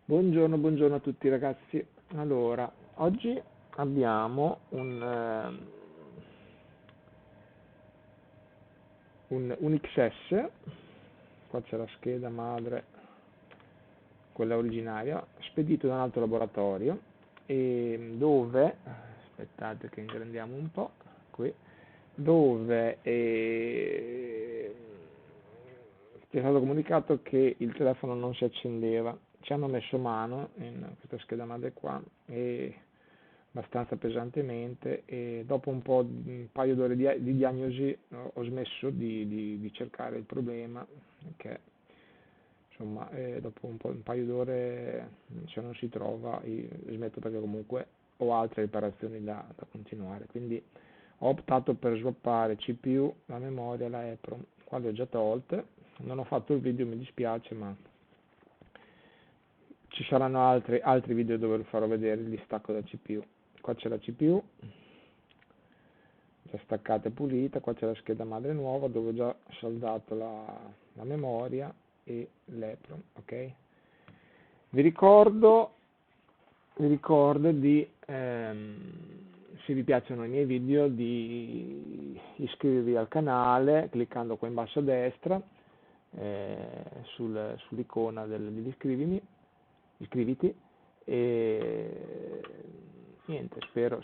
Buongiorno a tutti ragazzi. Allora, oggi abbiamo un XS, qua c'è la scheda madre, quella originaria, spedito da un altro laboratorio, e dove, aspettate che ingrandiamo un po', qui, dove ci è stato comunicato che il telefono non si accendeva. Ci hanno messo mano in questa scheda madre qua e abbastanza pesantemente, e dopo un paio d'ore di diagnosi ho smesso di cercare il problema, perché insomma dopo un paio d'ore, se non si trova smetto, perché comunque ho altre riparazioni da continuare. Quindi ho optato per swappare CPU, la memoria, la EEPROM. Qua le ho già tolte, non ho fatto il video, mi dispiace, ma ci saranno altri video dove vi farò vedere il distacco da CPU. Qua c'è la CPU, già staccata e pulita. Qua c'è la scheda madre nuova dove ho già saldato la memoria e l'EEPROM, ok? Vi ricordo se vi piacciono i miei video, di iscrivervi al canale cliccando qua in basso a destra sull'icona iscriviti, e niente, spero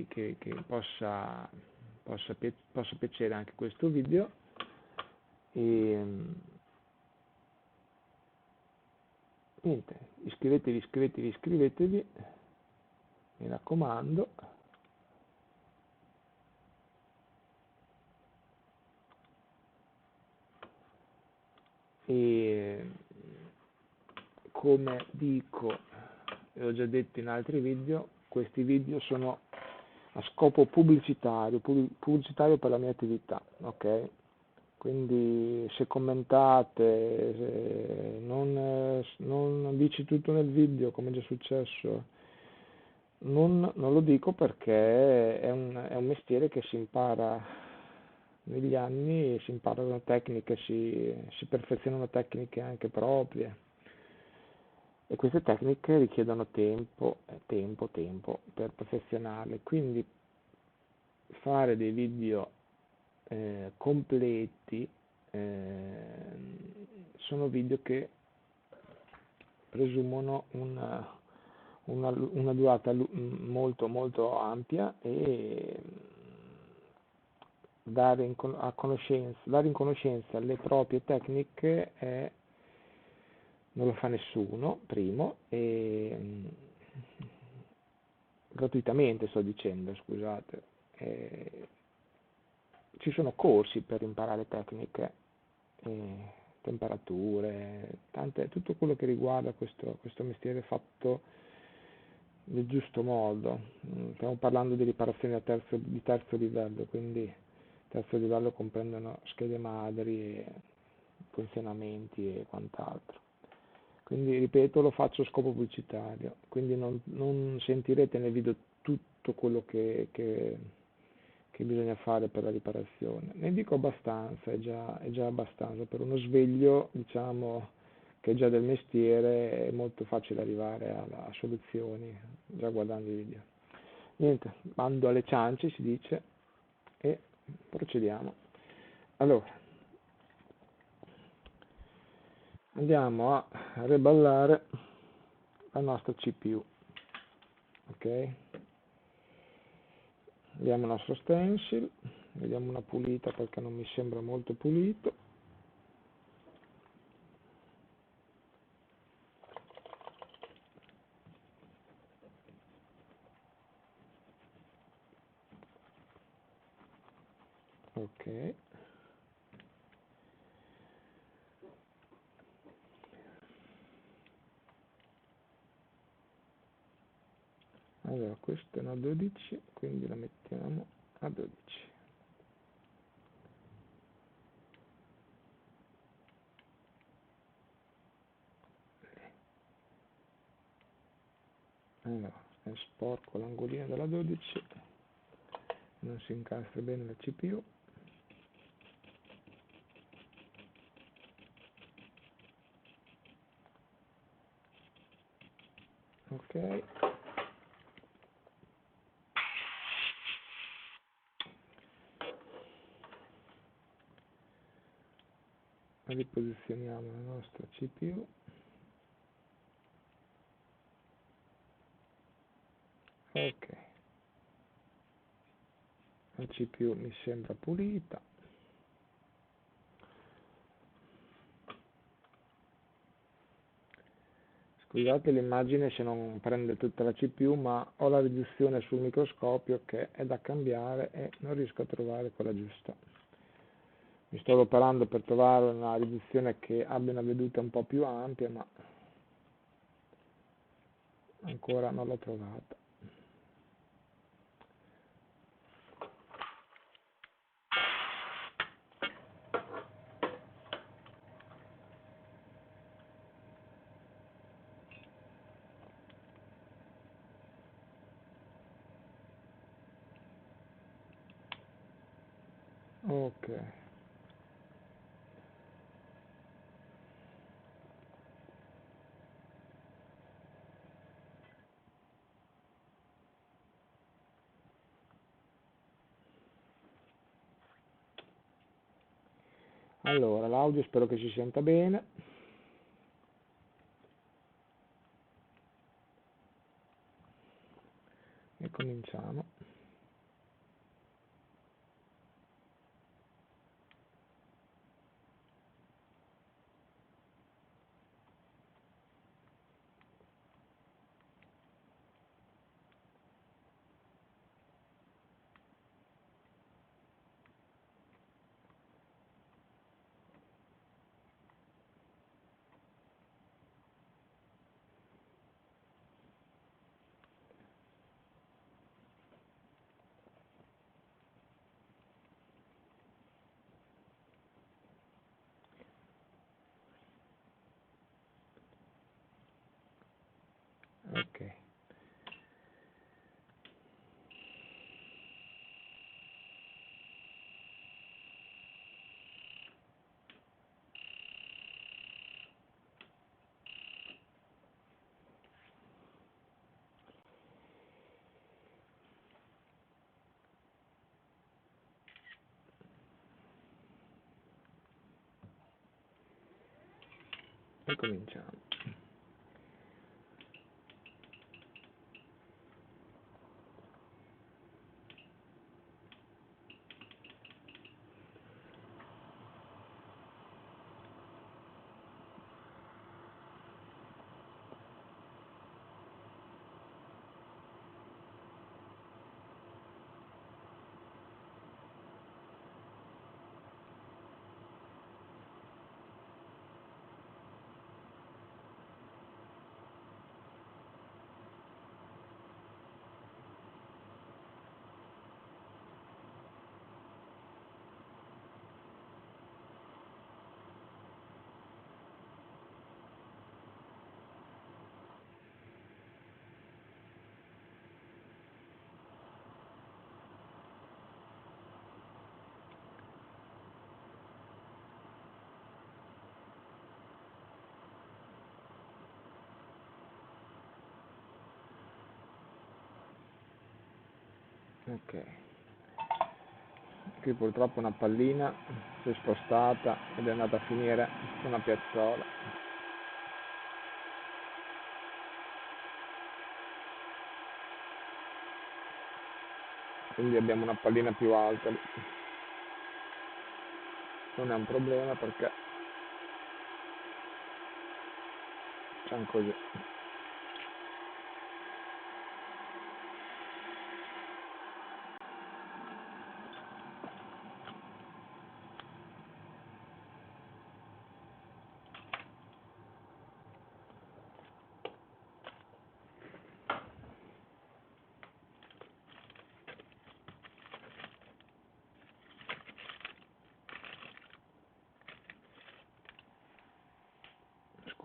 che possa piacere anche questo video, e niente, iscrivetevi, mi raccomando. E come dico e ho già detto in altri video, questi video sono a scopo pubblicitario per la mia attività, ok? Quindi se commentate, se non dici tutto nel video, come è già successo, non lo dico, perché è un mestiere che si impara negli anni, si imparano tecniche, si perfezionano tecniche anche proprie, e queste tecniche richiedono tempo per perfezionarle. Quindi fare dei video completi, sono video che presumono una durata molto ampia, e dare in conoscenza le proprie tecniche non lo fa nessuno, primo, e gratuitamente sto dicendo, scusate. Ci sono corsi per imparare tecniche, temperature, tutto quello che riguarda questo mestiere fatto nel giusto modo. Stiamo parlando di riparazioni di terzo livello, quindi terzo livello comprendono schede madri, e funzionamenti e quant'altro. Quindi ripeto, lo faccio a scopo pubblicitario, quindi non sentirete nel video tutto quello che bisogna fare per la riparazione. Ne dico abbastanza, è già abbastanza per uno sveglio, diciamo, che è già del mestiere. È molto facile arrivare a soluzioni già guardando i video. Niente, bando alle ciance, si dice, e procediamo. Allora, andiamo a reballare la nostra CPU, ok? Vediamo il nostro stencil, vediamo una pulita, perché non mi sembra molto pulito. Ok. Allora, questa è una 12, quindi la mettiamo a 12. Allora, è sporco l'angolino della 12, non si incastra bene la CPU. Ok, riposizioniamo la nostra CPU. Ok, la CPU mi sembra pulita. Scusate l'immagine se non prende tutta la CPU, ma ho la riduzione sul microscopio che è da cambiare e non riesco a trovare quella giusta. Mi sto adoperando per trovare una riduzione che abbia una veduta un po' più ampia, ma ancora non l'ho trovata. Ok. Allora, l'audio spero che si senta bene. E cominciamo. Ok. E cominciamo. Ok. Qui purtroppo una pallina si è spostata ed è andata a finire su una piazzola. Quindi abbiamo una pallina più alta. Non è un problema perché facciamo così.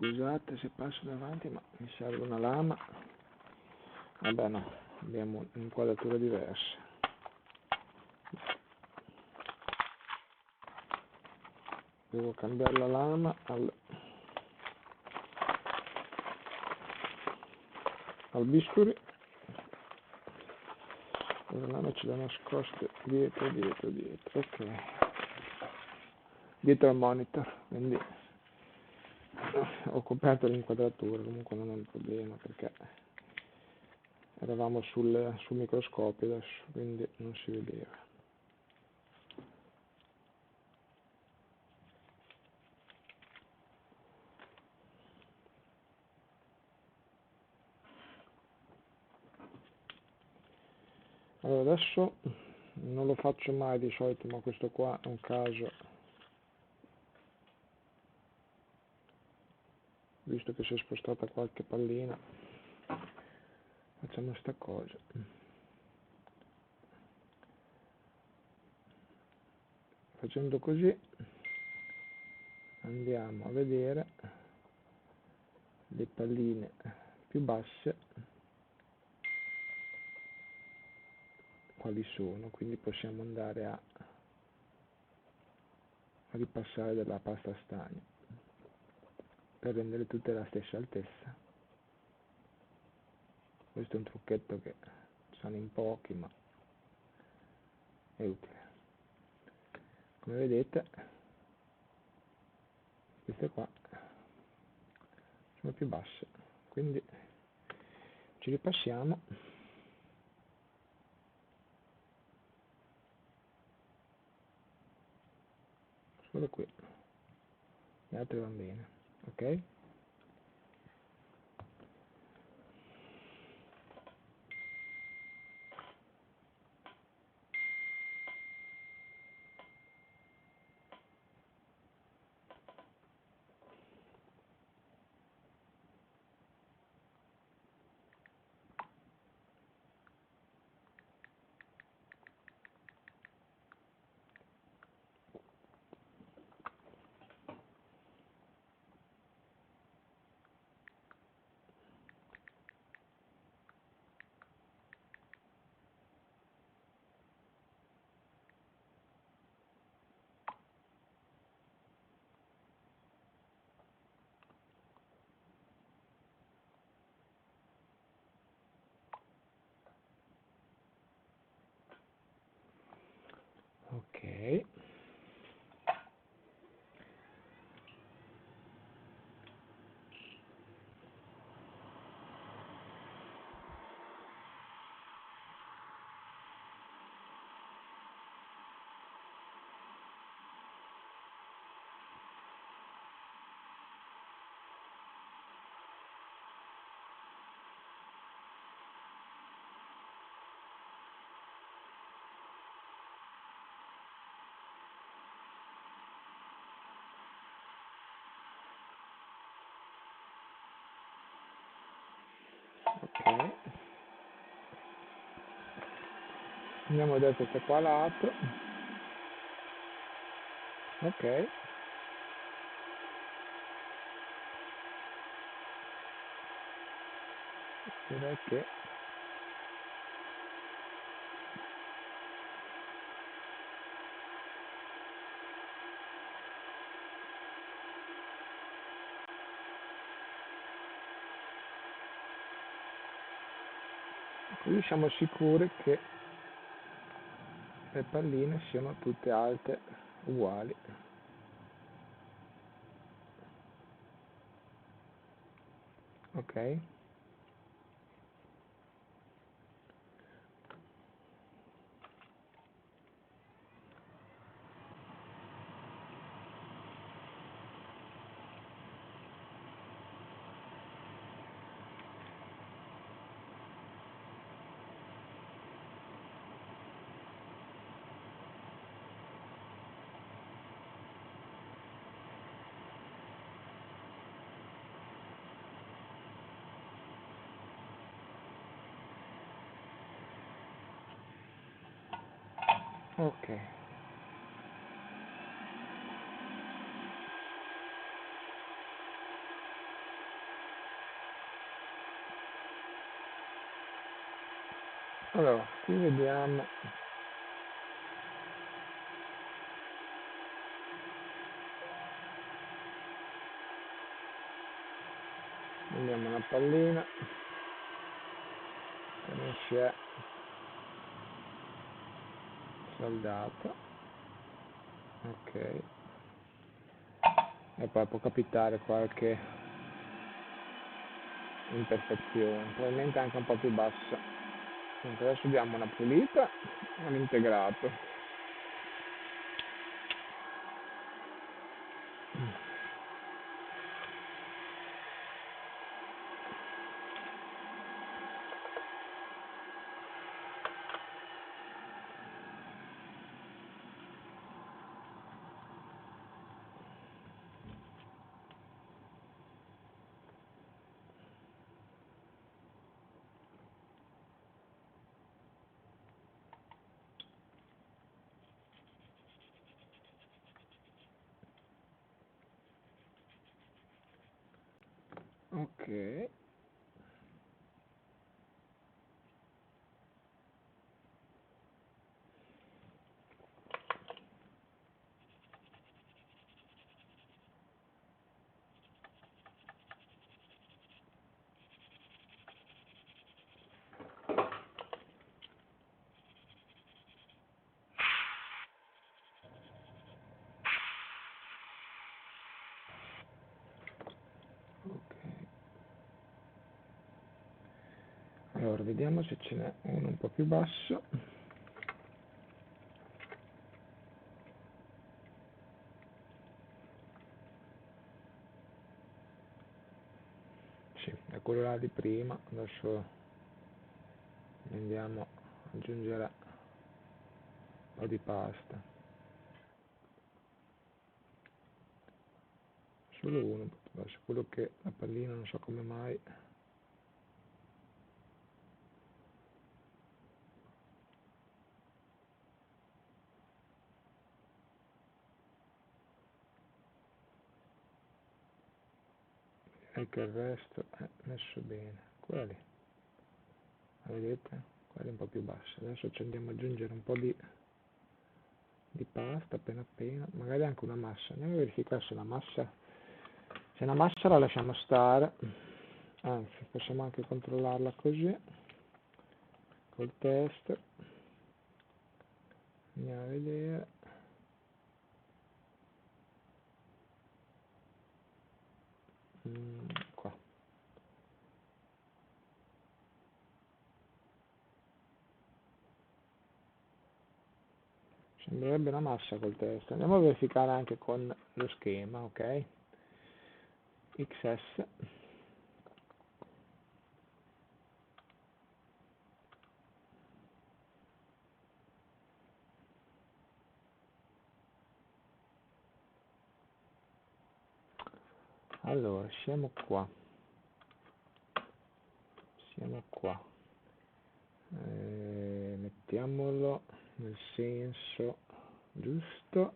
Scusate se passo davanti, ma mi serve una lama. Vabbè no, abbiamo un'inquadratura diversa. Devo cambiare la lama al al bisturi. Le lame ce le ho nascoste dietro, ok, dietro al monitor, quindi ho coperto l'inquadratura, comunque non è un problema perché eravamo sul microscopio adesso, quindi non si vedeva. Allora adesso non lo faccio mai di solito, ma questo qua è un caso, visto che si è spostata qualche pallina, facciamo sta cosa. Facendo così andiamo a vedere le palline più basse quali sono, quindi possiamo andare a ripassare della pasta stagna per rendere tutte la stessa altezza. Questo è un trucchetto che sanno in pochi, ma è utile. Come vedete, queste qua sono più basse, quindi ci ripassiamo. Solo qui, le altre vanno bene, ok? Ok, ok. Andiamo a vedere questa qua a lato. Ok, direi che così siamo sicuri che le palline siano tutte alte uguali. Ok, ok. Allora, qui vediamo, vediamo una pallina. non si è saldata. Ok, e poi può capitare qualche imperfezione, probabilmente anche un po' più bassa. Dunque adesso diamo una pulita all'integrato. Ok, ok. Allora, vediamo se ce n'è uno un po' più basso. Sì, è quello là di prima. Adesso andiamo ad aggiungere un po' di pasta. Solo uno un po' più basso, quello che la pallina non so come mai. Anche il resto è messo bene. Quella lì, la vedete? Quella è un po' più bassa. Adesso ci andiamo ad aggiungere un po' di pasta appena appena, magari anche una massa. Andiamo a verificare se la massa, se una massa la lasciamo stare, anzi possiamo anche controllarla così, col tester. Andiamo a vedere. Qua. Sembrerebbe una massa col test. Andiamo a verificare anche con lo schema, ok? XS. Allora, siamo qua. Siamo qua. Mettiamolo nel senso giusto.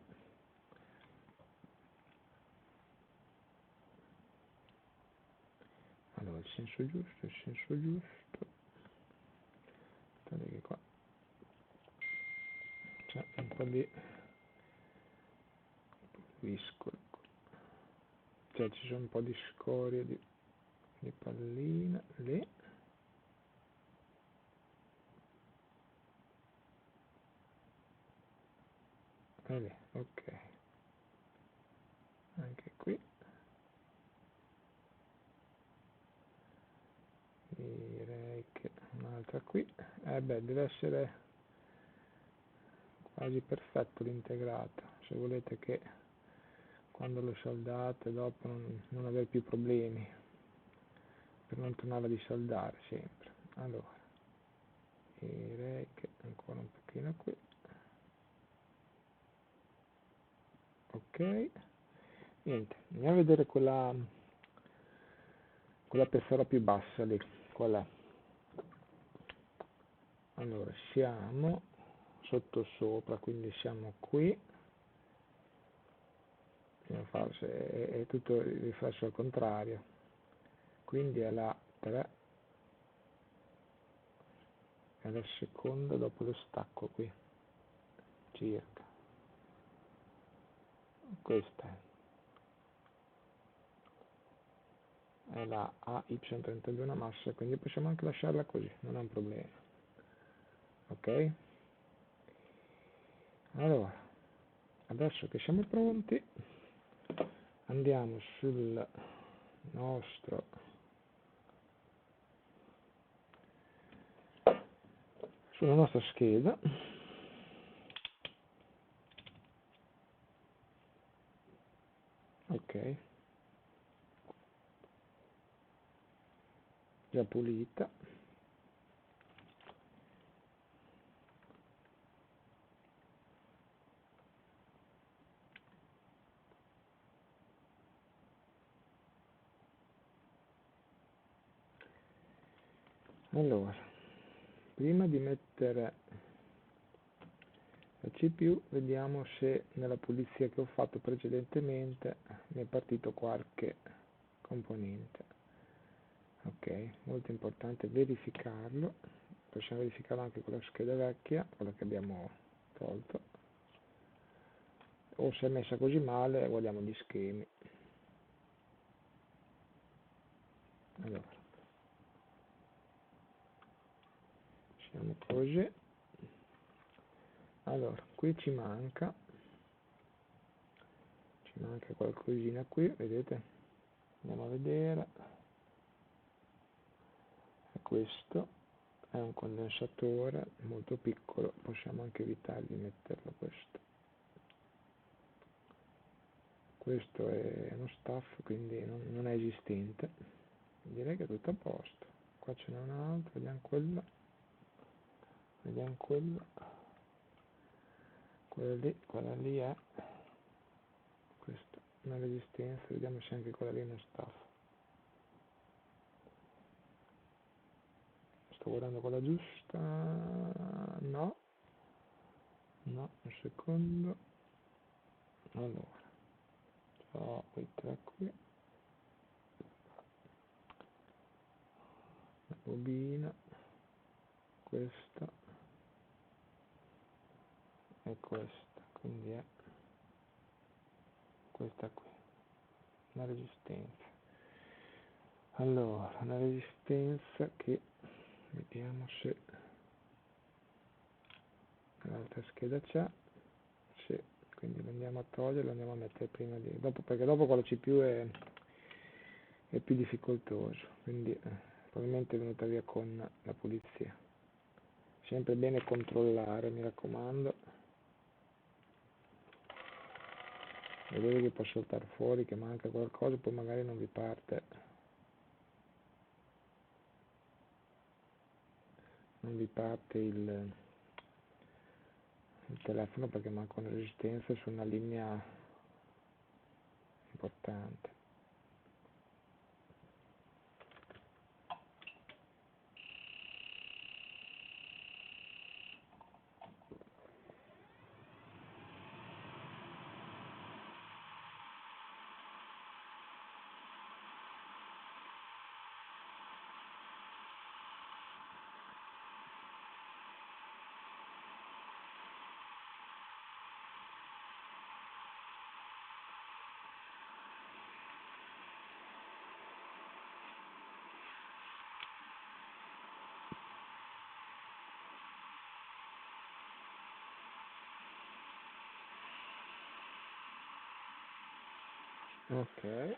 Allora, il senso giusto, il senso giusto. Guardate che qua c'è un po' di cioè ci sono un po' di scorie di pallina lì. Vabbè, ok. Anche qui. Direi che un'altra qui. Beh, deve essere quasi perfetto l'integrato. Se volete che quando lo saldate dopo non avere più problemi, per non tornare a risaldare sempre. Allora, direi che ancora un pochino qui. Ok, niente, andiamo a vedere quella persona più bassa lì. Qual è? Allora, siamo sotto sopra, quindi siamo qui. Dobbiamo fare è tutto riflesso al contrario, quindi è la 3, è la seconda dopo lo stacco qui, circa. Questa è la AY32 una massa, quindi possiamo anche lasciarla così, non è un problema. ok? Allora, adesso che siamo pronti, andiamo nostro sulla nostra scheda. Ok, già pulita. Allora, prima di mettere la CPU, vediamo se nella pulizia che ho fatto precedentemente mi è partito qualche componente. Ok, molto importante verificarlo. Possiamo verificarlo anche con la scheda vecchia, quella che abbiamo tolto. O se è messa così male, guardiamo gli schemi. Allora, siamo così. Allora, qui ci manca qualcosina qui, vedete? Andiamo a vedere. Questo è un condensatore molto piccolo, possiamo anche evitare di metterlo questo. Questo è uno staff, quindi non è esistente. Direi che è tutto a posto. Qua ce n'è un altro, vediamo quello. Vediamo quello. Quella lì è. Questa è una resistenza, vediamo se anche quella lì è uno staff. Sto guardando quella giusta. No. No, un secondo. Allora. Ho quei tre qui. La bobina. Questa. E questa. Quindi è questa qui. Una resistenza. Allora, una resistenza che vediamo se l'altra scheda c'è. Sì, quindi lo andiamo a togliere, lo andiamo a mettere prima di dopo, perché dopo con la CPU è più difficoltoso, quindi probabilmente è venuta via con la pulizia. Sempre bene controllare, mi raccomando. Vedete che può saltare fuori, che manca qualcosa, poi magari non vi parte. Non vi parte il telefono perché manca una resistenza su una linea importante. Ok.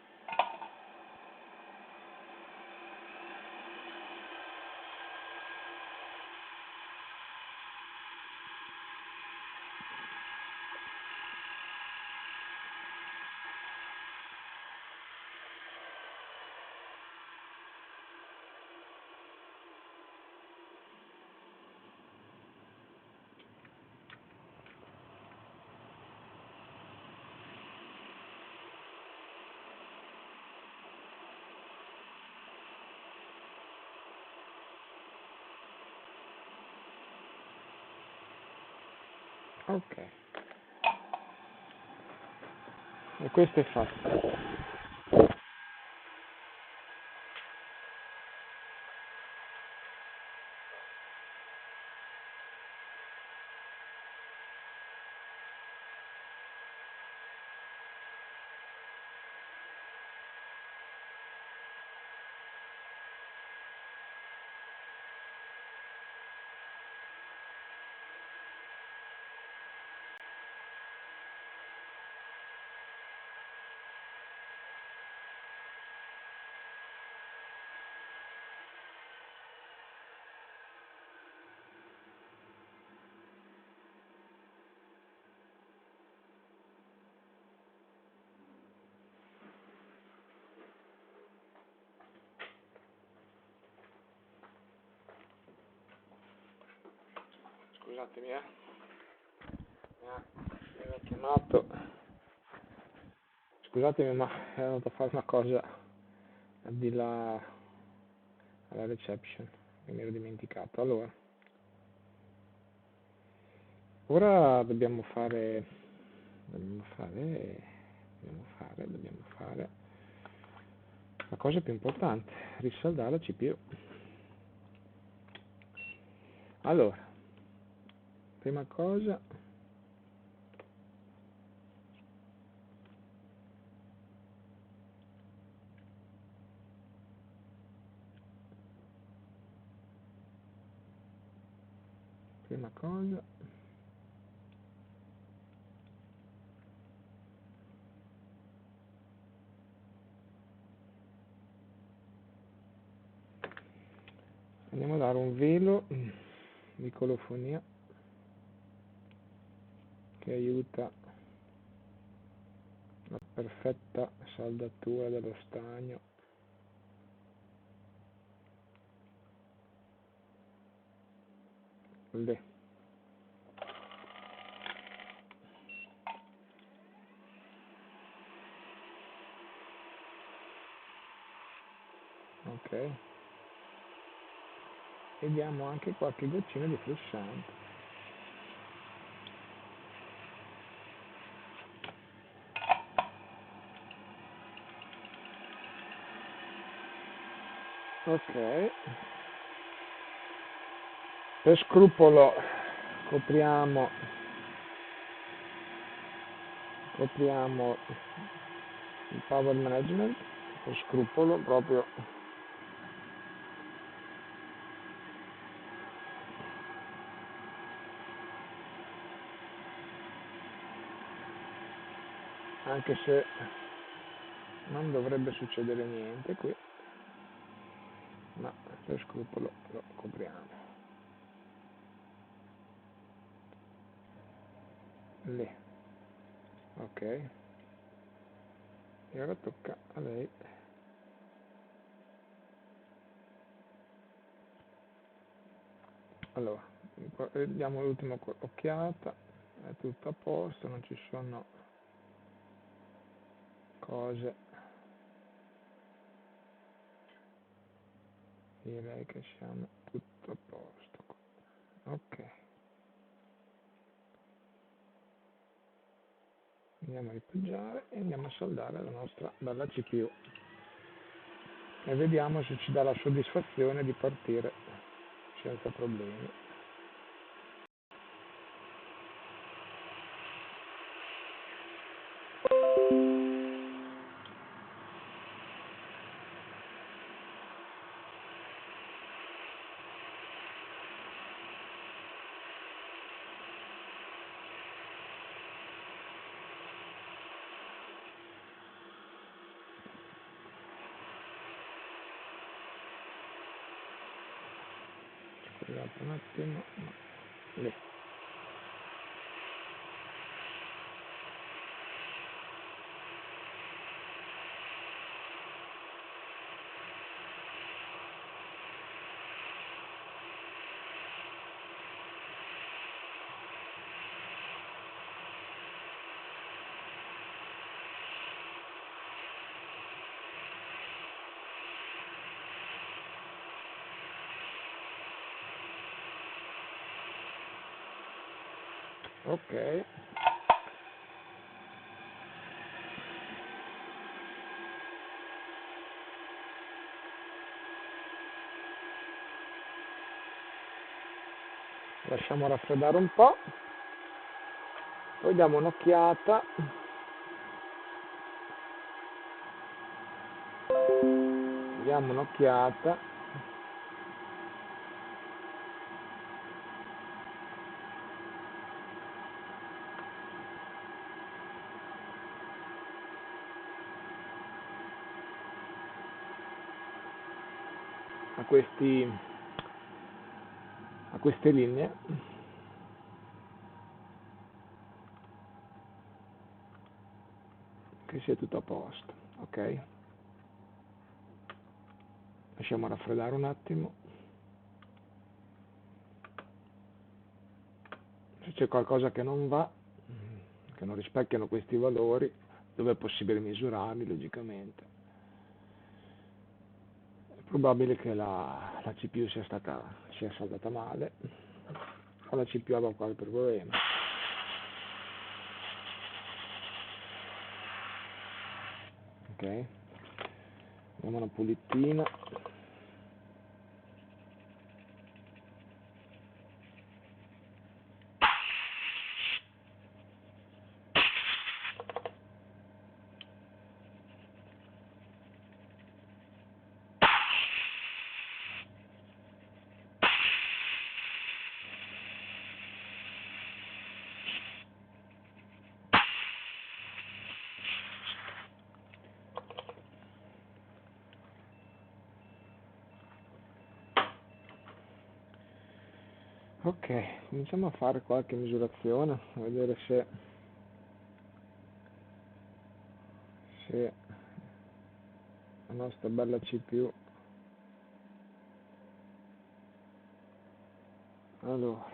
Ok, e questo è fatto. Scusatemi, mi ha chiamato. Scusatemi, ma è andato a fare una cosa al di là alla reception e mi ero dimenticato. Allora, ora dobbiamo fare la cosa più importante, riscaldare la CPU. Allora, prima cosa, andiamo a dare un velo di colofonia che aiuta la perfetta saldatura dello stagno. Lì. Ok, e diamo anche qualche goccina di flussante. Ok, per scrupolo copriamo il power management, per scrupolo proprio. Anche se non dovrebbe succedere niente qui, ma per scrupolo lo copriamo. Lì. Ok, e ora tocca a lei. Allora, diamo l'ultima occhiata, è tutto a posto, non ci sono cose, direi che siamo tutto a posto. Ok, andiamo a ripoggiare e andiamo a saldare la nostra bella CPU e vediamo se ci dà la soddisfazione di partire senza problemi. Scusate un attimo, no. Lì. Ok, lasciamo raffreddare un po', poi diamo un'occhiata, a queste linee, che sia tutto a posto. Ok, lasciamo raffreddare un attimo. c'è qualcosa che non va, che non rispecchiano questi valori, dove è possibile misurarli logicamente. È probabile che la CPU sia saltata male, o la CPU abbia qualche problema. Ok, diamo una pulitina. Ok, cominciamo a fare qualche misurazione, a vedere se la nostra bella CPU. Allora,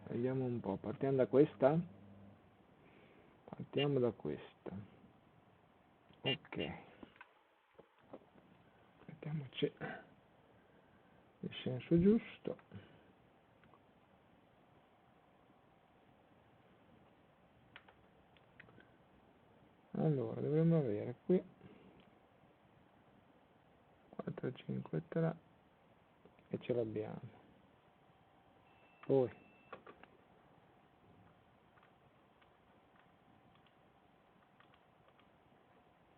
vediamo un po', partiamo da questa? Partiamo da questa. Ok, mettiamoci il senso giusto. Allora, dovremmo avere qui 4, 5, 3 e ce l'abbiamo. Poi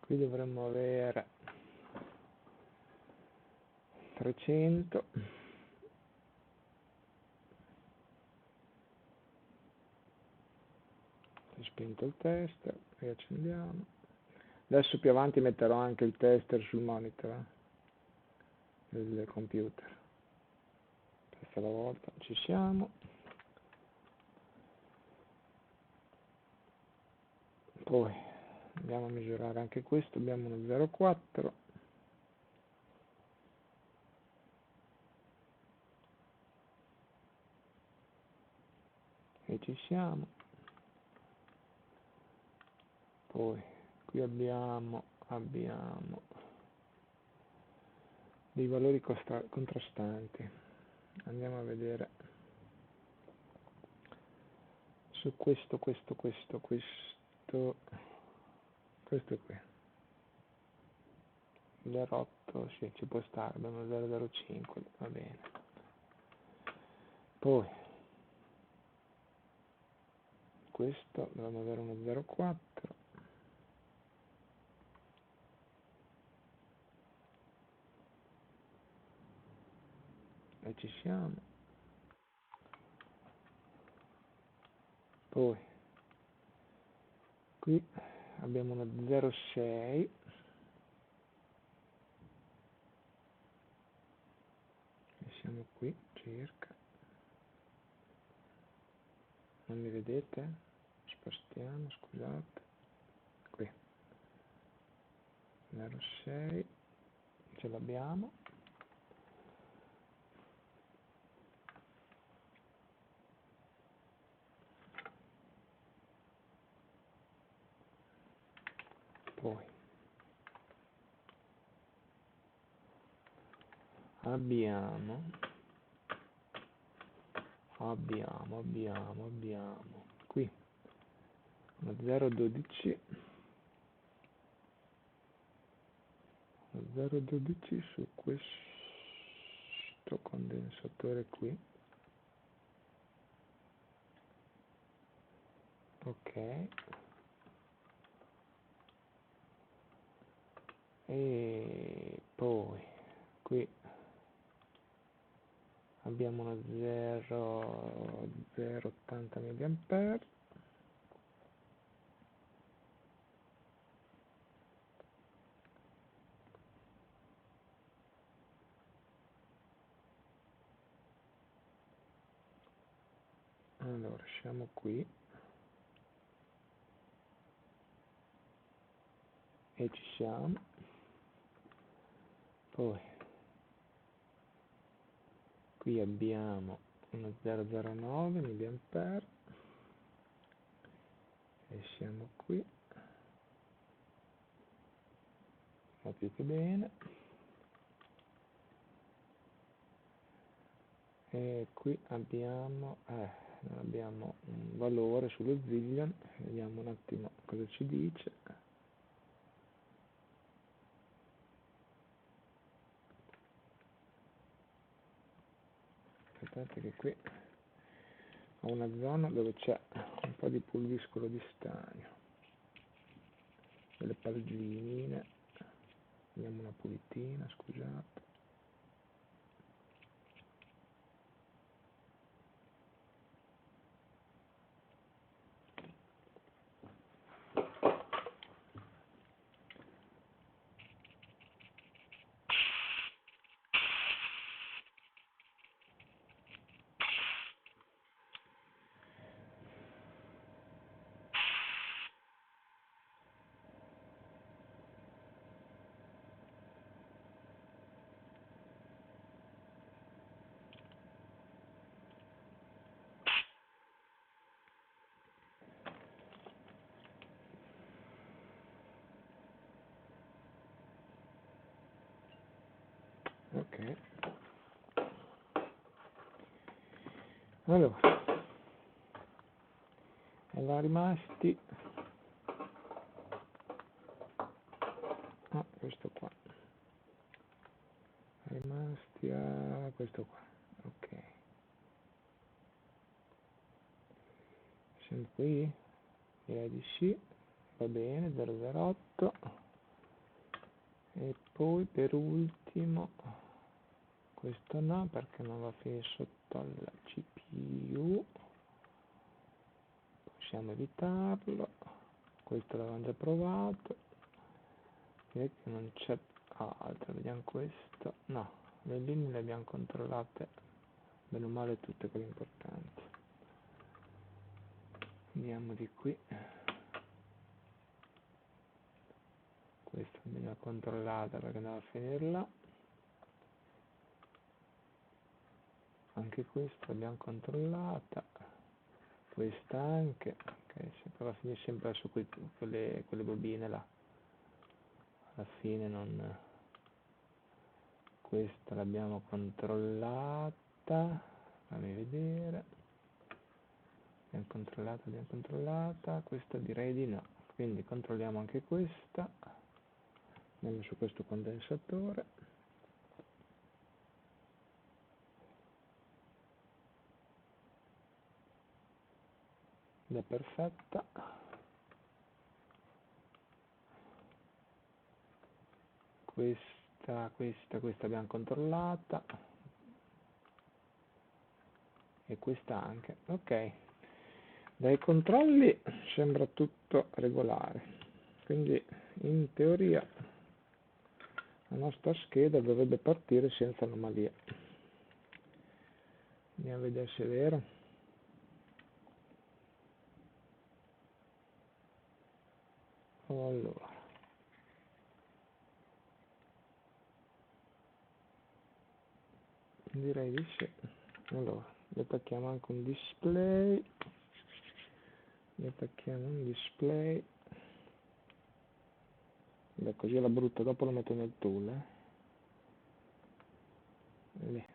qui dovremmo avere 300. Si è spento il tester, riaccendiamo. Adesso più avanti metterò anche il tester sul monitor del computer. Questa è la volta, ci siamo. Poi andiamo a misurare anche questo, abbiamo uno 0,4. E ci siamo. Poi qui abbiamo dei valori contrastanti. Andiamo a vedere su questo qui. Questo 0,8, sì, ci può stare, abbiamo 0,05, va bene. Poi questo dovremmo avere uno 0,4. E ci siamo. Poi qui abbiamo uno 0,6. E siamo qui circa. Non mi vedete? Spostiamo, scusate. Qui 0,6, ce l'abbiamo. Poi abbiamo qui uno 0,12, su questo condensatore qui. Ok, e poi qui abbiamo una 0,80 mA. Allora siamo qui e ci siamo. Poi qui abbiamo 1009 mA, e siamo qui, va più che bene. E qui abbiamo, non abbiamo un valore sullo Zillion, vediamo un attimo cosa ci dice. Aspettate che qui ho una zona dove c'è un po' di pulviscolo di stagno, delle palline, vediamo una pulitina, scusate. Ok, allora, erano rimasti, questo qua, rimasti a questo qua, ok, siamo qui, direi di sì, va bene, 008, e poi per ultimo, questo no, perché non va a finire sotto alla CPU, possiamo evitarlo, questo l'avevamo già provato, direi che non c'è altro, vediamo questo, no, le linee le abbiamo controllate, bene o male tutte quelle importanti. Andiamo di qui, questa l'abbiamo controllata perché andava a finire là, anche questa l'abbiamo controllata, questa anche, ok, va a finire sempre su quelle bobine là, alla fine non, questa l'abbiamo controllata, fammi vedere, abbiamo controllata, questa direi di no, quindi controlliamo anche questa, andiamo su questo condensatore, ed è perfetta, questa abbiamo controllata, e questa anche, ok, dai controlli sembra tutto regolare, quindi in teoria la nostra scheda dovrebbe partire senza anomalie. Andiamo a vedere se è vero. Allora, direi di sì. Allora, gli attacchiamo anche un display, beh, così alla brutta, dopo lo metto nel tool, lì.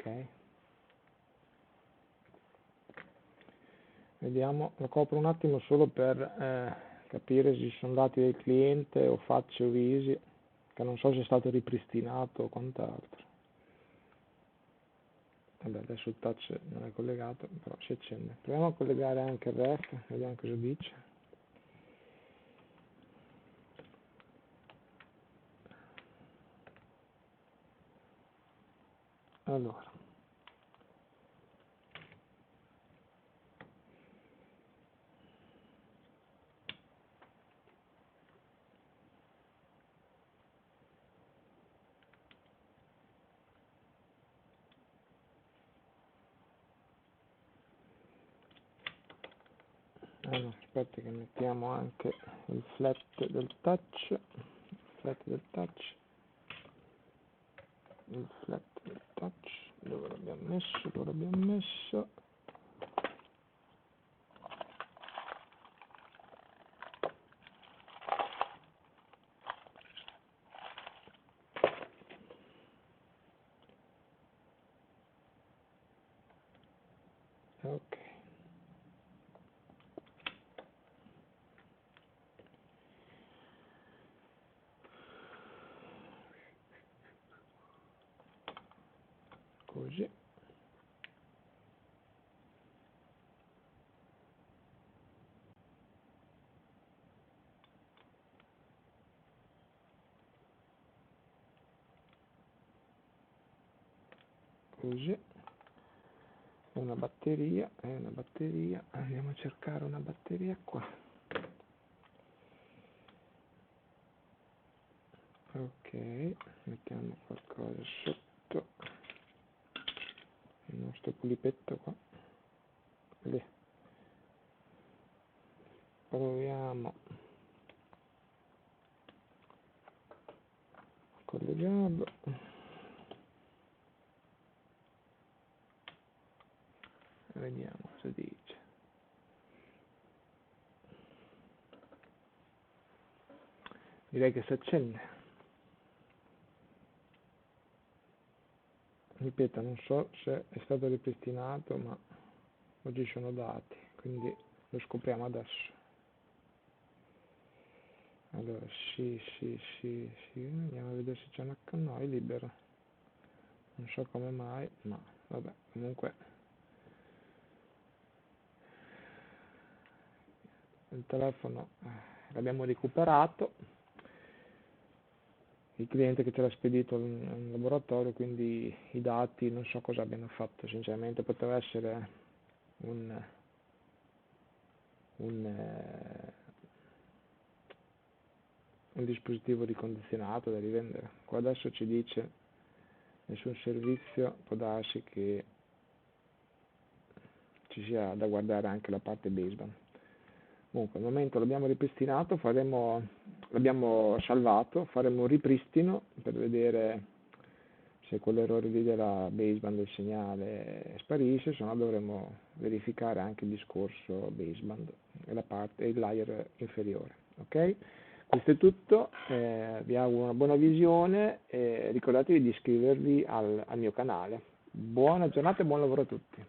Ok, vediamo, lo copro un attimo solo per capire se ci sono dati del cliente o facce o visi, che non so se è stato ripristinato o quant'altro. Vabbè, adesso il touch non è collegato, però si accende. Proviamo a collegare anche il ref, vediamo cosa dice. Allora, bene. Aspetta che mettiamo anche il flat del touch, dove l'abbiamo messo, ok. Così. Così. Una batteria, andiamo a cercare una batteria qua. Ok, mettiamo qualcosa sotto il nostro polipetto qua. Lì. Proviamo a collegarlo. Vediamo cosa dice. Direi che si accende. Ripeto, non so se è stato ripristinato, ma oggi sono dati, quindi lo scopriamo adesso. Allora, sì, andiamo a vedere se c'è un no, è libero. Non so come mai, ma vabbè, comunque il telefono l'abbiamo recuperato. Il cliente che ce l'ha spedito in laboratorio, quindi i dati non so cosa abbiano fatto, sinceramente poteva essere un, un dispositivo ricondizionato da rivendere. Qua adesso ci dice nessun servizio, può darsi che ci sia da guardare anche la parte baseband. Comunque al momento l'abbiamo ripristinato, l'abbiamo salvato, faremo un ripristino per vedere se quell'errore lì della baseband del segnale sparisce, se no dovremo verificare anche il discorso baseband e il layer inferiore. Ok? Questo è tutto, vi auguro una buona visione e ricordatevi di iscrivervi al mio canale. Buona giornata e buon lavoro a tutti.